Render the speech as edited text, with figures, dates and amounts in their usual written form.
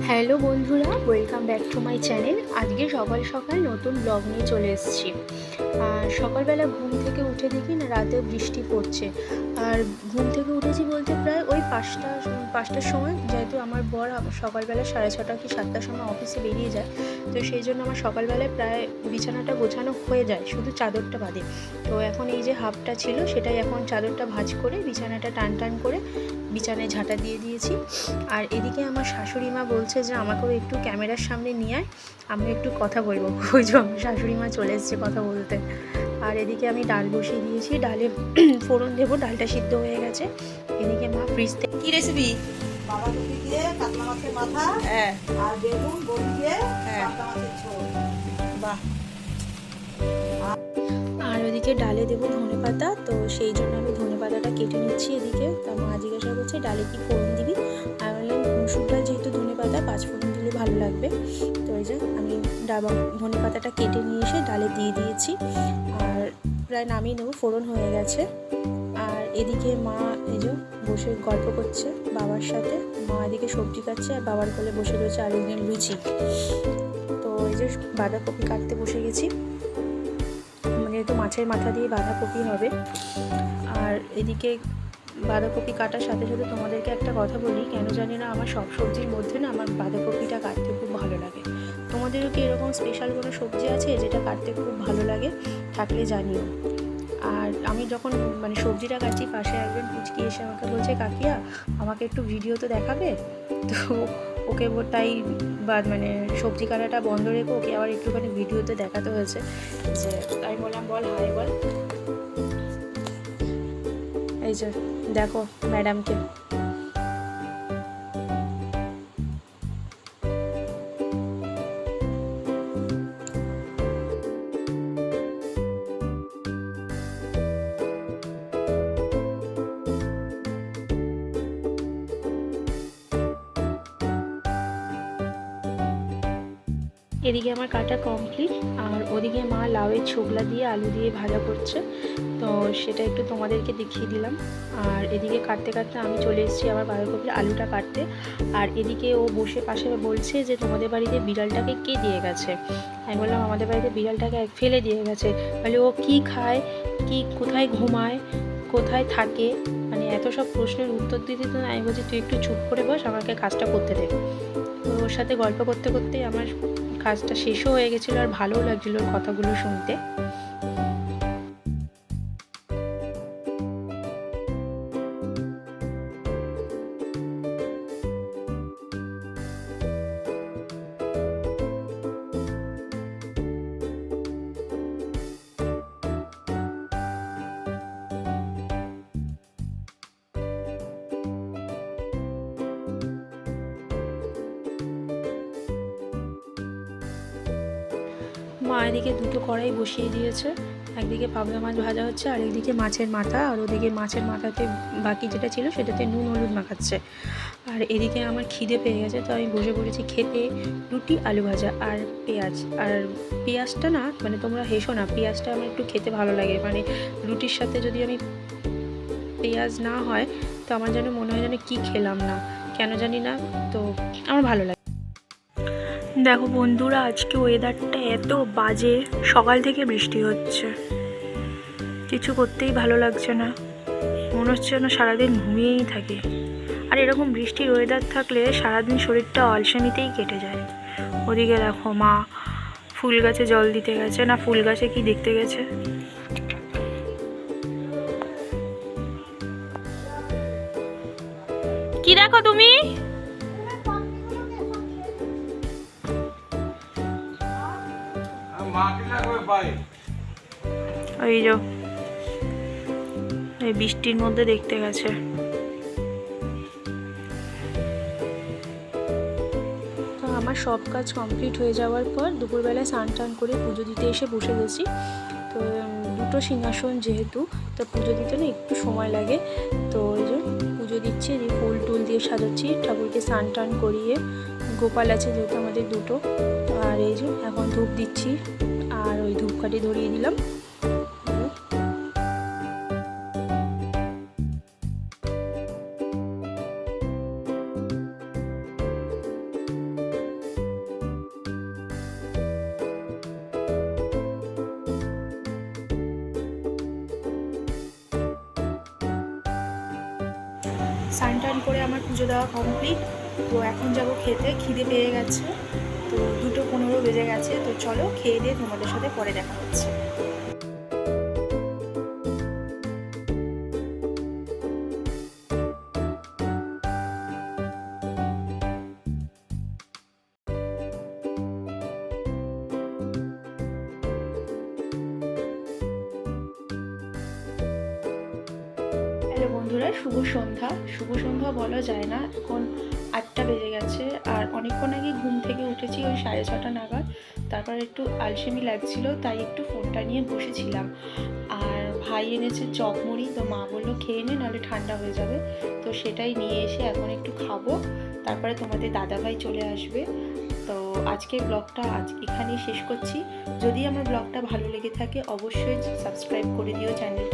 Hello বন্ধুরা, welcome back to my channel. আজকে সকাল সকাল নতুন ব্লগ নিয়ে চলে এসেছি। সকালবেলা ঘুম থেকে উঠে দেখি না রাতে বৃষ্টি পড়ছে। আর ঘুম থেকে উঠেছি বলতে প্রায় ওই পাঁচটার সময়, যেহেতু আমার বর সকালবেলা 6:30 কি 7টার সময় অফিসে বেরিয়ে যায়, তো সেই জন্য আমার সকালবেলায় প্রায় বিছানাটা গোছানো হয়ে যায়, শুধু চাদরটা বাদে। তো এখন এই যে হাফটা ছিল সেটাই এখন চাদরটা ভাঁজ করে বিছানাটা টান টান করে বিছানায় ঝাঁটা দিয়ে দিয়েছি। আর এদিকে আমার শাশুড়ি মা বলছে যে আমাকেও একটু ক্যামেরার সামনে নিয়ে আয়, আমি একটু কথা বলবো। ওই যে আমার শাশুড়ি মা চলে এসছে কথা বলতে। আর এদিকে আমি ডাল বসিয়ে দিয়েছি, ডালে ফোড়ন দেবো, ডালটা সিদ্ধ হয়ে গেছে। এদিকে মা ফ্রিজ থেকে কি রেসিপি? বাঁধাকপি দিয়ে কাতলা মাছের মাথা হ্যাঁ আর বেগুন বড়ি দিয়ে হ্যাঁ। কাতলা মাছের ঝোল। বাহ। আর ওদিকে ডালে দেবো ধনেপাতা, তো সেই জন্য আমি ধনেপাতাটা কেটে নিচ্ছি। এদিকে তা মা জিজ্ঞাসা করছে ডালে কি ফোড়ন দিবি। আর বললাম মুসুর ডাল যেহেতু ধনেপাতা 5 ফোড়ন দিলে ভালো লাগবে। তো এই যে আমি ধনেপাতাটা কেটে নিয়ে এসে ডালে দিয়ে দিয়েছি। আর প্রায় নামিয়ে নেবো, ফোড়ন হয়ে গেছে। আর এদিকে মা এই যে বসে গল্প করছে বাবার সাথে। মা এদিকে সবজি কাটছে আর বাবার কোলে বসে রয়েছে আর একদিন লুচি। তো এই যে বাঁধাকপি কাটতে বসে গেছি, যেহেতু মাছের মাথা দিয়ে বাঁধাকপি হবে। আর এদিকে বাঁধাকপি কাটার সাথে সাথে তোমাদেরকে একটা কথা বলি, কেন জানি না আমার সব সবজির মধ্যে না আমার বাঁধাকপিটা কাটতে খুব ভালো লাগে। তোমাদেরও কি এরকম স্পেশাল কোনো সবজি আছে যেটা কাটতে খুব ভালো লাগে? থাকলে জানিও। আর আমি যখন সবজিটা কাটছি, পাশে একজন পুচকি এসে আমাকে বলছে কাকিয়া আমাকে একটু ভিডিও তো দেখাবে। তো ওকে তাই সবজি কাটাটা বন্ধ রেখে ওকে আবার একটুখানি ভিডিওতে দেখাতে হয়েছে। যে আমি বললাম বল হাই বল। এই যে দেখো ম্যাডামকে। এদিকে আমার কাটা কমপ্লিট। আর ওদিকে মা লাউয়ের ছোবলা দিয়ে আলু দিয়ে ভাজা করছে, তো সেটা একটু তোমাদেরকে দেখিয়ে দিলাম। আর এদিকে কাটতে কাটতে আমি চলে এসেছি আবার বাঁধাকপির আলুটা কাটতে। আর এদিকে ও বসে পাশে বলছে যে তোমাদের বাড়িতে বিড়ালটাকে কে দিয়ে গেছে। আমি বললাম আমাদের বাড়িতে বিড়ালটাকে ফেলে দিয়ে গেছে। বলে ও কি খায়, কি কোথায় ঘুমায়, কোথায় থাকে, এত সব প্রশ্নের উত্তর দিতে তো আমি বলছি তুই একটু চুপ করে বস, আমাকে কাজটা করতে দে। তো ওর সাথে গল্প করতে করতেই আমার কাজটা শেষও হয়ে গেছিলো আর ভালোও লাগছিলো ওর কথাগুলো শুনতে। মা এদিকে দুটো কড়াই বসিয়ে দিয়েছে, একদিকে পাবদা মাছ ভাজা হচ্ছে আর একদিকে মাছের মাথা। আর ওদিকে মাছের মাথাতে বাকি যেটা ছিল সেটাতে নুন হলুদ মাখাচ্ছে। আর এদিকে আমার খিদে পেয়ে গেছে, তো আমি বসে পড়েছি খেতে রুটি আলু ভাজা আর পেঁয়াজ। আর পেঁয়াজটা না তোমরা হেসো না, পেঁয়াজটা আমার একটু খেতে ভালো লাগে। রুটির সাথে যদি আমি পেঁয়াজ না হয় তো আমার যেন মনে হয় যেন কি খেলাম না, কেন জানি না, তো আমার ভালো লাগে। দেখো বন্ধুরা, আজকে ওয়েদারটা এত বাজে, সকাল থেকে বৃষ্টি হচ্ছে, কিছু করতেই ভালো লাগছে না, মনে হচ্ছে না সারাদিন ঘুমিয়েই থাকি। আর এরকম বৃষ্টির ওয়েদার থাকলে সারাদিন শরীরটা অলসেমিতেই কেটে যায়। ওদিকে দেখো মা ফুল গাছে জল দিতে গেছে, না ফুল গাছে কি দেখতে গেছে। কি দেখো তুমি? এই যে এই বৃষ্টির মধ্যে দেখতে গেছে। তো আমার সব কাজ কমপ্লিট হয়ে যাওয়ার পর দুপুরবেলায় স্নান টান করে পুজো দিতে এসে বসে গেছি। তো দুটো সিংহাসন যেহেতু, তো পুজো দিতে না একটু সময় লাগে। তো ওই যে পুজো দিচ্ছি, ফুল টুল দিয়ে সাজাচ্ছি, ঠাকুরকে স্নান টান করিয়ে। গোপাল আছে যেহেতু আমাদের দুটো। আর এই যে এখন ধূপ দিচ্ছি আর ওই ধূপকাঠি ধরিয়ে দিলাম। স্নান টান করে আমার পুজো দেওয়া কমপ্লিট। তো এখন যাব খেতে, খিদে পেয়ে গেছে। তো 2:15 বেজে গেছে। তো চলো খেয়ে দিয়ে তোমাদের সাথে পরে দেখা হচ্ছে। হ্যালো বন্ধুরা, শুভ সন্ধ্যা। শুভ সন্ধ্যা বলা যায় না, এখন 8টা বেজে গেছে। আর অনেকক্ষণ আগে ঘুম থেকে উঠেছি, ওই 6:30 নাগাদ। তারপর একটু আলসেমি লাগছিল, তাই একটু ফোনটা নিয়ে বসেছিলাম। আর ভাই এনেছে চপ মুড়ি, তো মা বললো খেয়ে নে, নাহলে ঠান্ডা হয়ে যাবে। তো সেটাই নিয়ে এসে এখন একটু খাবো, তারপরে তোমাদের দাদাভাই চলে আসবে। তো আজকের ব্লগটা এখানেই শেষ করছি। যদি আমার ব্লগটা ভালো লেগে থাকে অবশ্যই সাবস্ক্রাইব করে দিও চ্যানেল।